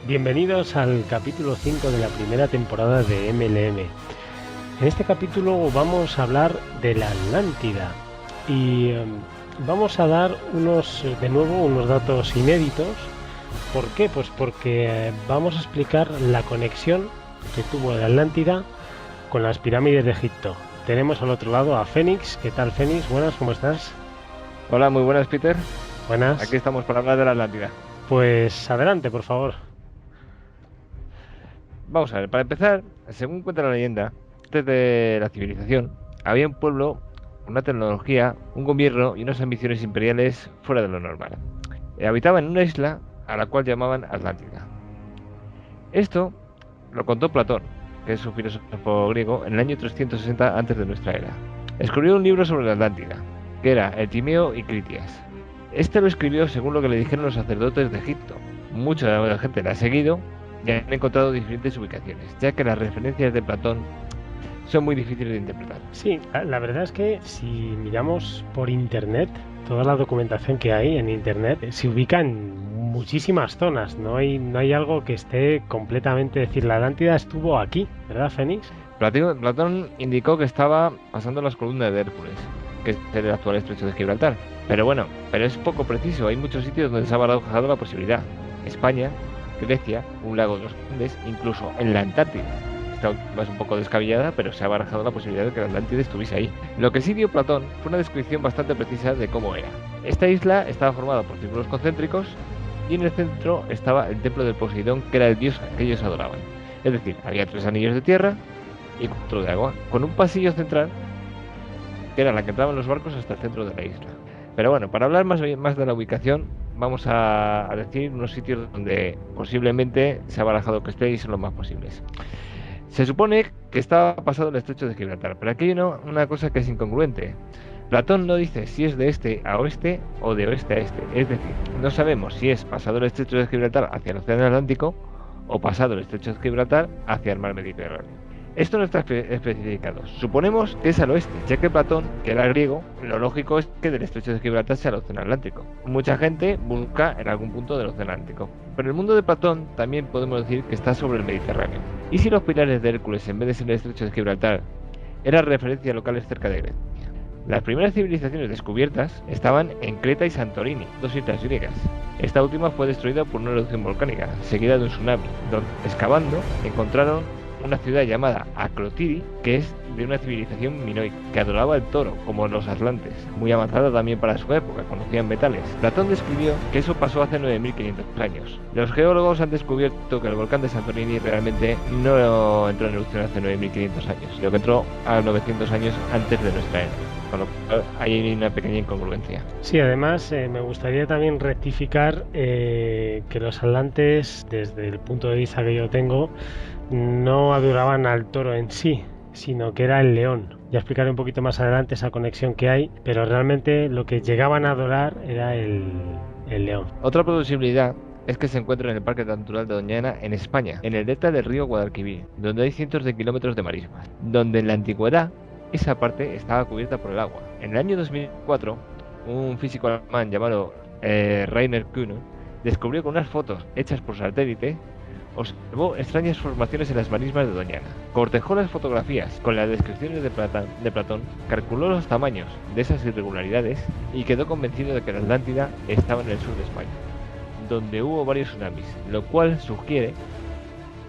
Bienvenidos al capítulo 5 de la primera temporada de MLM. En este capítulo vamos a hablar de la Atlántida y vamos a dar de nuevo unos datos inéditos. ¿Por qué? Pues porque vamos a explicar la conexión que tuvo la Atlántida con las pirámides de Egipto. Tenemos al otro lado a Fénix. ¿Qué tal, Fénix? Buenas, ¿cómo estás? Hola, muy buenas, Peter. Buenas. Aquí estamos para hablar de la Atlántida. Pues adelante, por favor. Vamos a ver, para empezar, según cuenta la leyenda, antes de la civilización, había un pueblo, una tecnología, un gobierno y unas ambiciones imperiales fuera de lo normal. Habitaban en una isla a la cual llamaban Atlántida. Esto lo contó Platón, que es un filósofo griego, en el año 360 antes de nuestra era. Escribió un libro sobre la Atlántida, que era el Timeo y Critias. Este lo escribió según lo que le dijeron los sacerdotes de Egipto. Mucha de la gente la ha seguido y han encontrado diferentes ubicaciones, ya que las referencias de Platón son muy difíciles de interpretar. Sí, la verdad es que si miramos por internet, toda la documentación que hay en internet se ubica en muchísimas zonas. No hay algo que esté completamente... Es decir, la Atlántida estuvo aquí, ¿verdad, Fénix? Platón indicó que estaba pasando las columnas de Hércules, que es el actual estrecho de Gibraltar. Pero es poco preciso. Hay muchos sitios donde se ha barajado la posibilidad. España, Grecia, un lago de los Andes, incluso en la Antártida. Esta última es un poco descabellada, pero se ha barajado la posibilidad de que la Atlántida estuviese ahí. Lo que sí dio Platón fue una descripción bastante precisa de cómo era. Esta isla estaba formada por círculos concéntricos y en el centro estaba el templo del Poseidón, que era el dios que ellos adoraban. Es decir, había 3 anillos de tierra y 4 de agua, con un pasillo central que era la que entraban los barcos hasta el centro de la isla. Pero bueno, para hablar más de la ubicación, vamos a decir unos sitios donde posiblemente se ha barajado que esté y son los más posibles. Se supone que estaba pasado el estrecho de Gibraltar, pero aquí hay una cosa que es incongruente. Platón no dice si es de este a oeste o de oeste a este. Es decir, no sabemos si es pasado el estrecho de Gibraltar hacia el Océano Atlántico o pasado el estrecho de Gibraltar hacia el mar Mediterráneo. Esto no está especificado. Suponemos que es al oeste, ya que Platón, que era griego, lo lógico es que del estrecho de Gibraltar sea el Océano Atlántico. Mucha gente busca en algún punto del Océano Atlántico. Pero el mundo de Platón también podemos decir que está sobre el Mediterráneo. ¿Y si los pilares de Hércules, en vez de ser el estrecho de Gibraltar, eran referencias locales cerca de Grecia? Las primeras civilizaciones descubiertas estaban en Creta y Santorini, 2 islas griegas. Esta última fue destruida por una erupción volcánica, seguida de un tsunami, donde excavando encontraron una ciudad llamada Acrotiri, que es de una civilización minoica, que adoraba el toro, como los atlantes, muy avanzada también para su época, conocían metales. Platón describió que eso pasó hace 9500 años. Los geólogos han descubierto que el volcán de Santorini realmente no entró en erupción hace 9500 años, sino que entró a 900 años antes de nuestra era. Con lo cual hay una pequeña incongruencia. Sí, además me gustaría también rectificar que los atlantes, desde el punto de vista que yo tengo, no adoraban al toro en sí, sino que era el león. Ya explicaré un poquito más adelante esa conexión que hay, pero realmente lo que llegaban a adorar era el león. Otra posibilidad es que se encuentra en el Parque Natural de Doñana, en España, en el delta del río Guadalquivir, donde hay cientos de kilómetros de marismas, donde en la antigüedad esa parte estaba cubierta por el agua. En el año 2004, un físico alemán llamado Rainer Kühne descubrió con unas fotos hechas por satélite, observó extrañas formaciones en las marismas de Doñana. Cortejó las fotografías con las descripciones de Platón, calculó los tamaños de esas irregularidades y quedó convencido de que la Atlántida estaba en el sur de España, donde hubo varios tsunamis, lo cual sugiere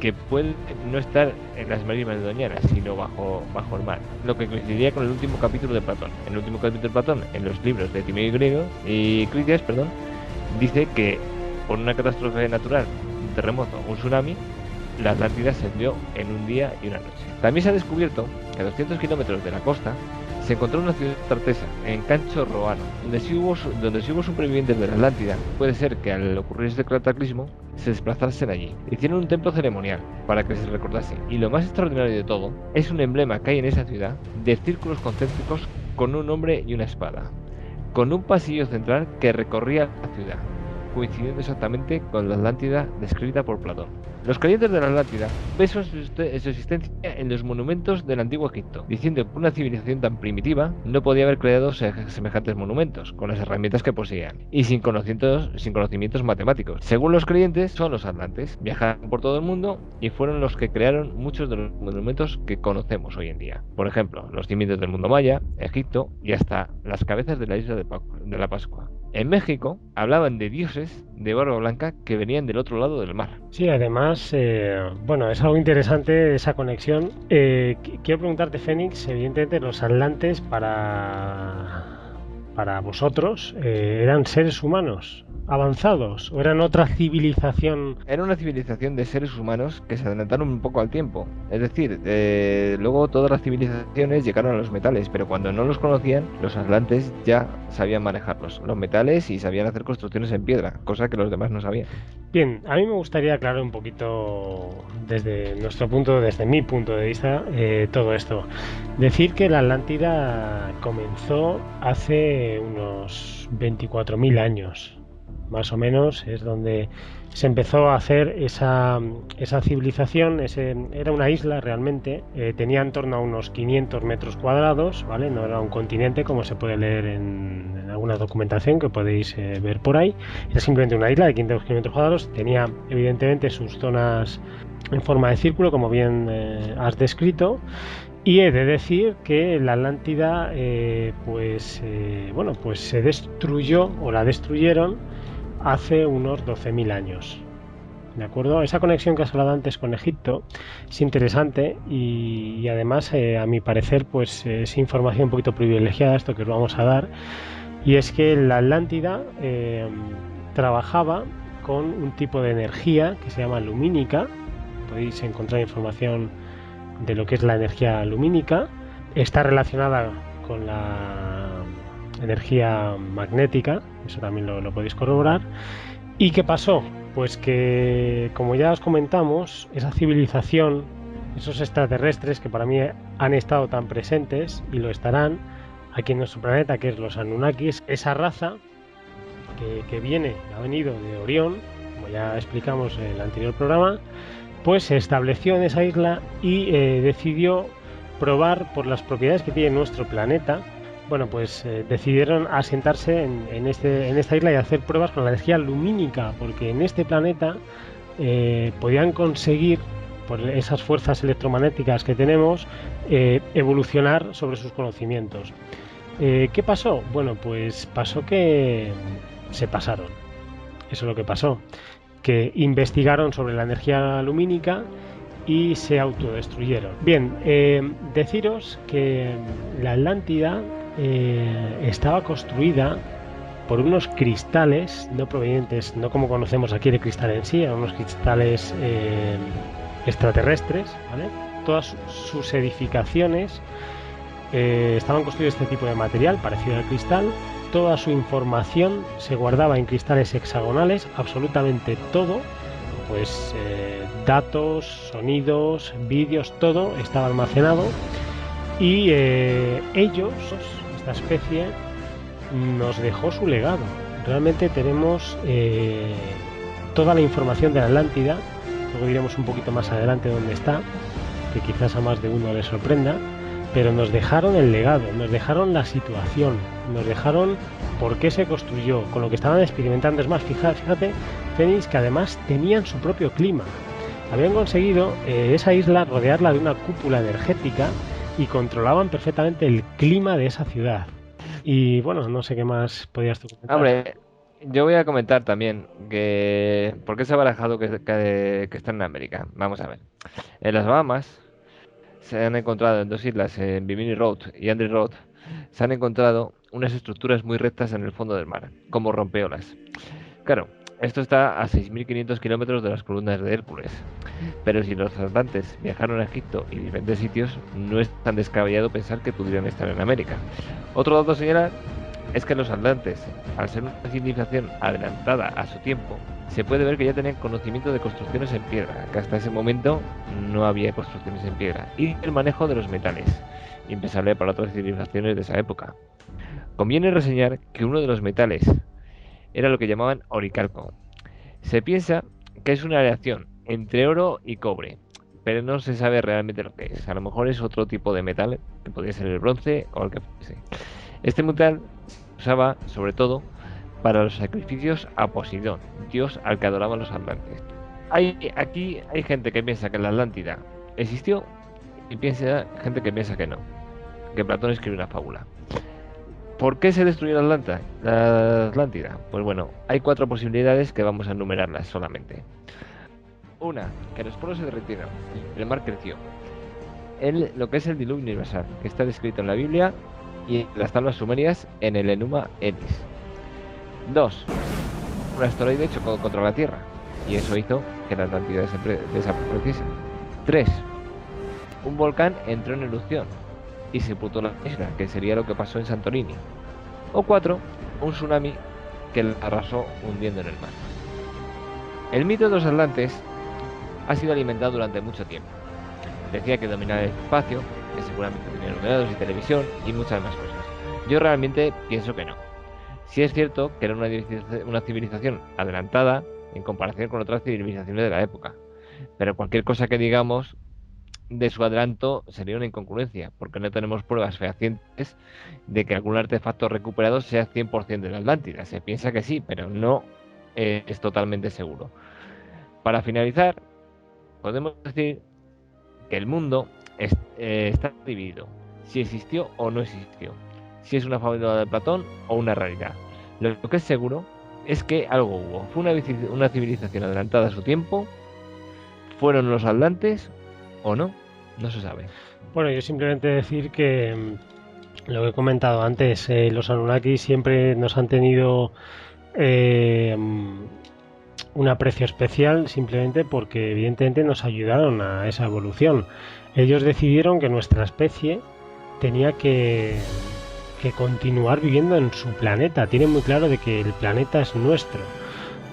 que puede no estar en las marismas de Doñana, sino bajo el mar, lo que coincidiría con el último capítulo de Platón. En el último capítulo de Platón, en los libros de Timeo y Critias, dice que por una catástrofe natural, un terremoto, un tsunami, la Atlántida se hundió en un día y una noche. También se ha descubierto que a 200 kilómetros de la costa se encontró una ciudad artesa, en Cancho Roano, donde si hubo supervivientes de la Atlántida. Puede ser que al ocurrir este cataclismo se desplazasen allí. Hicieron un templo ceremonial para que se recordase. Y lo más extraordinario de todo es un emblema que hay en esa ciudad de círculos concéntricos con un hombre y una espada, con un pasillo central que recorría la ciudad. coincidiendo exactamente con la Atlántida descrita por Platón. Los creyentes de la Atlántida ven su existencia en los monumentos del antiguo Egipto, diciendo que una civilización tan primitiva no podía haber creado semejantes monumentos con las herramientas que poseían y sin conocimientos matemáticos. Según los creyentes, son los atlantes, viajaron por todo el mundo y fueron los que crearon muchos de los monumentos que conocemos hoy en día. Por ejemplo, los cimientos del mundo maya, Egipto y hasta las cabezas de la isla de la Pascua. En México hablaban de dioses de barba blanca que venían del otro lado del mar. Sí, además, bueno, es algo interesante esa conexión. Quiero preguntarte, Fénix, evidentemente los atlantes para vosotros eran seres humanos avanzados o eran otra civilización. Era una civilización de seres humanos que se adelantaron un poco al tiempo. Es decir, luego todas las civilizaciones llegaron a los metales, pero cuando no los conocían, los atlantes ya sabían manejarlos, los metales, y sabían hacer construcciones en piedra, cosa que los demás no sabían. Bien, a mí me gustaría aclarar un poquito desde mi punto de vista, todo esto. Decir que la Atlántida comenzó hace unos 24.000 años. Más o menos es donde se empezó a hacer esa civilización. Era una isla realmente, tenía en torno a unos 500 metros cuadrados, ¿vale? No era un continente como se puede leer en alguna documentación que podéis ver por ahí. Era simplemente una isla de 500 kilómetros cuadrados. Tenía evidentemente sus zonas en forma de círculo, como bien has descrito. Y he de decir que la Atlántida pues se destruyó, o la destruyeron, hace unos 12.000 años. ¿De acuerdo? Esa conexión que has hablado antes con Egipto es interesante y además, a mi parecer, pues es información un poquito privilegiada esto que os vamos a dar, y es que la Atlántida trabajaba con un tipo de energía que se llama lumínica. Podéis encontrar información de lo que es la energía lumínica. Está relacionada con la energía magnética, eso también lo podéis corroborar. ¿Y qué pasó? Pues que, como ya os comentamos, esa civilización, esos extraterrestres que para mí han estado tan presentes y lo estarán aquí en nuestro planeta, que es los Anunnakis, esa raza que ha venido de Orión, como ya explicamos en el anterior programa, pues se estableció en esa isla y decidió probar por las propiedades que tiene nuestro planeta. Bueno, pues decidieron asentarse en esta isla y hacer pruebas con la energía lumínica, porque en este planeta podían conseguir, por esas fuerzas electromagnéticas que tenemos, evolucionar sobre sus conocimientos. ¿Qué pasó? Bueno, pues pasó que se pasaron. Eso es lo que pasó, que investigaron sobre la energía lumínica y se autodestruyeron. Bien, deciros que la Atlántida estaba construida por unos cristales no provenientes, no como conocemos aquí el cristal en sí, eran unos cristales extraterrestres, ¿vale? Todas sus edificaciones estaban construidas de este tipo de material parecido al cristal. Toda su información se guardaba en cristales hexagonales, absolutamente todo, pues datos, sonidos, vídeos, todo estaba almacenado. Y ellos, esta especie, nos dejó su legado. Realmente tenemos toda la información de la Atlántida. Luego diremos un poquito más adelante dónde está, que quizás a más de uno le sorprenda. Pero nos dejaron el legado, nos dejaron la situación, nos dejaron por qué se construyó, con lo que estaban experimentando. Es más, fíjate, Fénix, que además tenían su propio clima. Habían conseguido esa isla rodearla de una cúpula energética y controlaban perfectamente el clima de esa ciudad. Y bueno, no sé qué más podías tú comentar. Hombre, yo voy a comentar también que por qué se ha barajado que están en América. Vamos a ver. En las Bahamas se han encontrado, en dos islas, en Bimini Road y Andrew Road, se han encontrado unas estructuras muy rectas en el fondo del mar, como rompeolas. Claro, esto está a 6.500 kilómetros de las columnas de Hércules. Pero si los atlantes viajaron a Egipto y diferentes sitios, no es tan descabellado pensar que pudieran estar en América. Otro dato a señalar es que los atlantes, al ser una civilización adelantada a su tiempo, se puede ver que ya tenían conocimiento de construcciones en piedra, que hasta ese momento no había construcciones en piedra, y el manejo de los metales, impensable para otras civilizaciones de esa época. Conviene reseñar que uno de los metales era lo que llamaban oricalco. Se piensa que es una aleación entre oro y cobre, pero no se sabe realmente lo que es. A lo mejor es otro tipo de metal, que podría ser el bronce o el que fuese. Este metal se usaba sobre todo para los sacrificios a Poseidón, dios al que adoraban los atlantes. Aquí hay gente que piensa que la Atlántida existió y gente que piensa que no, que Platón escribió una fábula. ¿Por qué se destruyó la Atlántida? Pues bueno, hay 4 posibilidades que vamos a enumerarlas solamente. Una, que los polos se derritieron, el mar creció. Lo que es el diluvio universal, que está descrito en la Biblia y en las tablas sumerias en el Enuma Elis. 2, un asteroide chocó contra la Tierra y eso hizo que la Atlántida desapareciese. 3, un volcán entró en erupción y sepultó la isla, que sería lo que pasó en Santorini. O 4, un tsunami que la arrasó hundiendo en el mar. El mito de los atlantes ha sido alimentado durante mucho tiempo. Decía que dominaban el espacio, que seguramente tenían ordenadores y televisión y muchas más cosas. Yo realmente pienso que no. Sí es cierto que era una civilización adelantada en comparación con otras civilizaciones de la época, pero cualquier cosa que digamos de su adelanto sería una incongruencia, porque no tenemos pruebas fehacientes de que algún artefacto recuperado sea 100% de la Atlántida. Se piensa que sí, pero no es totalmente seguro. Para finalizar, podemos decir que el mundo está dividido, si existió o no existió, si es una fábula de Platón o una realidad. Lo que es seguro es que algo hubo. Fue una civilización adelantada a su tiempo. ¿Fueron los atlantes o no? No se sabe. Bueno, yo simplemente decir que lo que he comentado antes, los Anunnaki siempre nos han tenido un aprecio especial simplemente porque evidentemente nos ayudaron a esa evolución. Ellos decidieron que nuestra especie tenía que continuar viviendo en su planeta. Tienen muy claro de que el planeta es nuestro.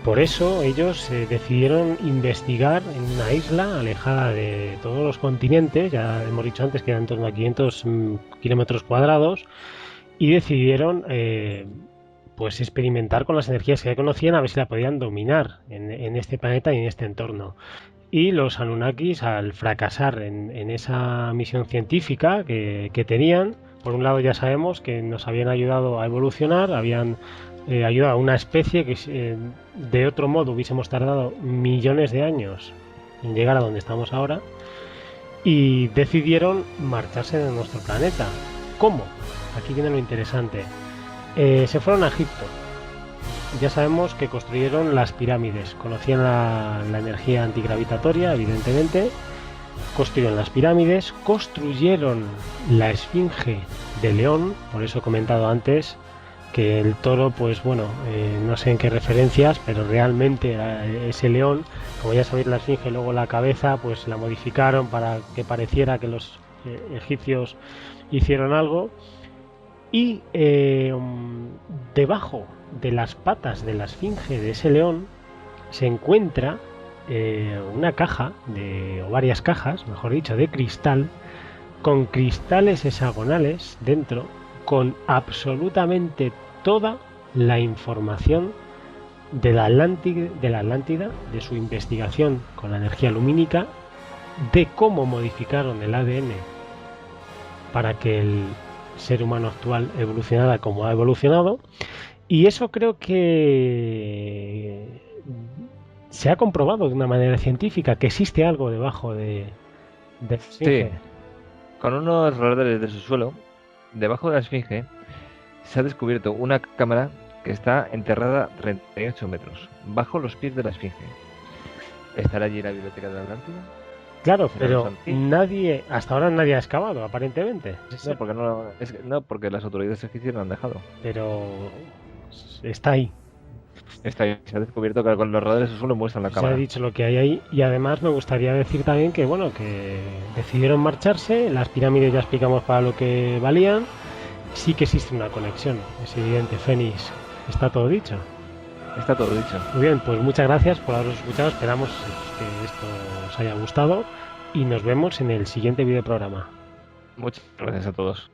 Por eso ellos decidieron investigar en una isla alejada de todos los continentes, ya hemos dicho antes que eran en torno a 500 kilómetros cuadrados, y decidieron pues experimentar con las energías que ya conocían a ver si la podían dominar en este planeta y en este entorno. Y los Anunnakis, al fracasar en esa misión científica que tenían, por un lado ya sabemos que nos habían ayudado a evolucionar, habían ayudado a una especie que de otro modo hubiésemos tardado millones de años en llegar a donde estamos ahora, y decidieron marcharse de nuestro planeta. ¿Cómo? Aquí viene lo interesante. Se fueron a Egipto. Ya sabemos que construyeron las pirámides, conocían la energía antigravitatoria, evidentemente. Construyeron las pirámides, construyeron la Esfinge de León, por eso he comentado antes que el toro, pues bueno, no sé en qué referencias, pero realmente ese león, como ya sabéis, la Esfinge, luego la cabeza, pues la modificaron para que pareciera que los egipcios hicieron algo. Y debajo de las patas de la Esfinge de ese león se encuentra una caja, o varias cajas, mejor dicho, de cristal, con cristales hexagonales dentro, con absolutamente toda la información de la Atlántida, de su investigación con la energía lumínica, de cómo modificaron el ADN para que el ser humano actual evolucionara como ha evolucionado. Y eso creo que se ha comprobado de una manera científica, que existe algo debajo de Sí, con unos radares de subsuelo, debajo de la Esfinge, se ha descubierto una cámara que está enterrada 38 metros, bajo los pies de la Esfinge. ¿Estará allí la biblioteca de la Atlántida? Claro, pero nadie, hasta ahora nadie ha excavado, aparentemente. No, porque las autoridades egipcias lo han dejado. Pero está ahí. Se ha descubierto que con los radares solo muestran la cámara. Se ha dicho lo que hay ahí, y además me gustaría decir también que bueno, que decidieron marcharse. Las pirámides ya explicamos para lo que valían. Sí que existe una conexión, es evidente. Fénix, está todo dicho. Está todo dicho. Muy bien, pues muchas gracias por haberos escuchado. Esperamos que esto os haya gustado y nos vemos en el siguiente videoprograma. Muchas gracias a todos.